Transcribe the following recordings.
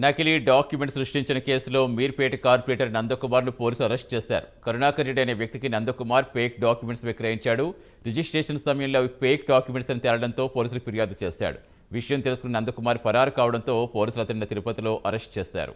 నకిలీ డాక్యుమెంట్ సృష్టించిన కేసులో మీర్పేట కార్పొరేటర్ నందకుమార్ను పోలీసులు అరెస్ట్ చేశారు. కరుణాకర్ రెడ్డి అనే వ్యక్తికి నందకుమార్ ఫేక్ డాక్యుమెంట్స్ విక్రయించాడు. రిజిస్ట్రేషన్ సమయంలో ఫేక్ డాక్యుమెంట్స్ అని తేలడంతో పోలీసులకు ఫిర్యాదు చేశాడు. విషయం తెలుసుకున్న నందకుమార్ పరారు కావడంతో పోలీసులు అతన్ని తిరుపతిలో అరెస్ట్ చేశారు.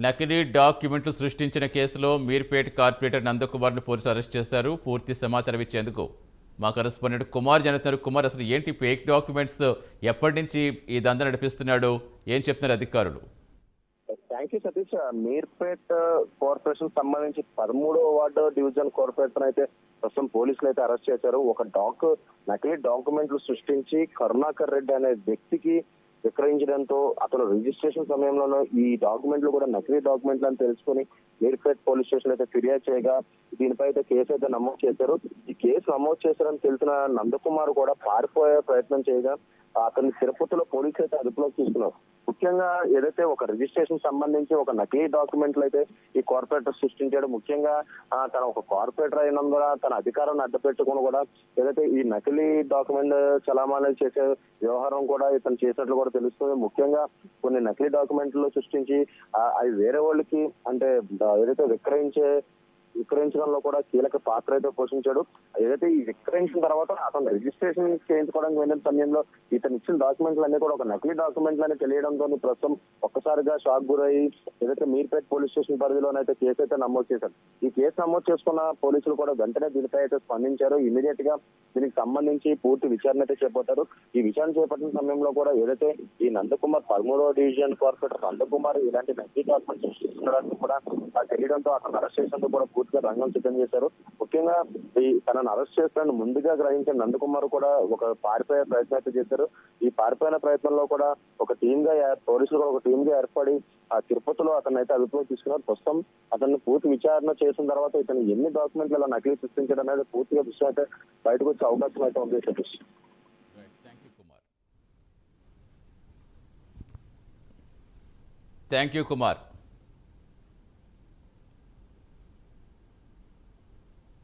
నకిలీ డాక్యుమెంట్లు సృష్టించిన కేసులో మీర్పేట కార్పొరేటర్ నందకుమార్ను పోలీసులు అరెస్ట్ చేశారు. పూర్తి సమాచారం ఇచ్చేందుకు మా కరెస్పాండెంట్ కుమార్ జరుగుతున్నారు. కుమార్, అసలు ఏంటి ఫేక్ డాక్యుమెంట్స్, ఎప్పటి నుంచి ఈ దందా నడిపిస్తున్నాడు, ఏం చెప్తున్నారు అధికారులు? Thank you Satish. Meerpet corporation సంబంధించి 13వ వార్డు డివిజన్ కార్పొరేటర్ అయితే ప్రస్తుతం పోలీసులు అయితే అరెస్ట్ చేశారు. ఒక నకిలీ డాక్యుమెంట్లు సృష్టించి కరుణాకర్ రెడ్డి అనే వ్యక్తికి విక్రయించడంతో అతను రిజిస్ట్రేషన్ సమయంలోనూ ఈ డాక్యుమెంట్లు కూడా నకిలీ డాక్యుమెంట్లు అని తెలుసుకుని మీర్పేట్ పోలీస్ స్టేషన్ అయితే ఫిర్యాదు చేయగా దీనిపై అయితే కేసు అయితే నమోదు చేశారు. ఈ కేసు నమోదు చేశారని తెలిసిన నందకుమార్ కూడా పారిపోయే ప్రయత్నం చేయగా అతన్ని తిరుపతిలో పోలీసులు అయితే అదుపులోకి తీసుకున్నారు. ముఖ్యంగా ఏదైతే ఒక రిజిస్ట్రేషన్ సంబంధించి ఒక నకిలీ డాక్యుమెంట్లు అయితే ఈ కార్పొరేటర్ సృష్టించాడు. ముఖ్యంగా తన ఒక కార్పొరేటర్ అయినందున తన అధికారాన్ని అడ్డపెట్టుకుని కూడా ఏదైతే ఈ నకిలీ డాక్యుమెంట్ చలామణి చేసే వ్యవహారం కూడా ఇతను చేసినట్లు కూడా తెలుస్తుంది. ముఖ్యంగా కొన్ని నకిలీ డాక్యుమెంట్లు సృష్టించి అవి వేరే వాళ్ళకి అంటే ఏదైతే విక్రయించడంలో కూడా కీలక పాత్ర అయితే పోషించాడు. ఏదైతే ఈ విక్రయించిన తర్వాత అతను రిజిస్ట్రేషన్ చేయించుకోవడానికి వెళ్ళిన సమయంలో ఇతను ఇచ్చిన డాక్యుమెంట్లు అన్ని కూడా ఒక నకిలీ డాక్యుమెంట్లు అని తెలియడంతో ప్రస్తుతం ఒక్కసారిగా షాక్ గురయ్యి ఏదైతే మీర్పేట్ పోలీస్ స్టేషన్ పరిధిలోనైతే కేసు అయితే నమోదు చేశారు. ఈ కేసు నమోదు చేసుకున్న పోలీసులు కూడా వెంటనే దీనిపై అయితే స్పందించారు. ఇమీడియట్ గా దీనికి సంబంధించి పూర్తి విచారణ అయితే చేపట్టారు. ఈ విచారణ చేపట్టిన సమయంలో కూడా ఏదైతే ఈ నందకుమార్ 13వ డివిజన్ కార్పొరేటర్ నందకుమార్ ఇలాంటి నకిలీ డాక్యుమెంట్ సృష్టించడానికి కూడా తెలియడంతో అతను అరెస్ట్ చేసేందుకు కూడా పూర్తిగా రంగం సిద్ధం చేశారు. ముఖ్యంగా తనను అరెస్ట్ చేస్తానని ముందుగా గ్రహించిన నందకుమార్ కూడా ఒక పారిపోయే ప్రయత్నం అయితే చేశారు. ఈ పారిపోయిన ప్రయత్నంలో కూడా పోలీసులు కూడా ఒక టీమ్ గా ఏర్పడి ఆ తిరుపతిలో అతన్ని అయితే అదుపులోకి తీసుకున్నారు. ప్రస్తుతం అతన్ని పూర్తి విచారణ చేసిన తర్వాత ఇతను ఎన్ని డాక్యుమెంట్లు ఇలా నకిలీ సృష్టించడం అనేది పూర్తిగా విషయం అయితే బయటకు వచ్చే అవకాశం అయితే ఉంది. Thank you Kumar.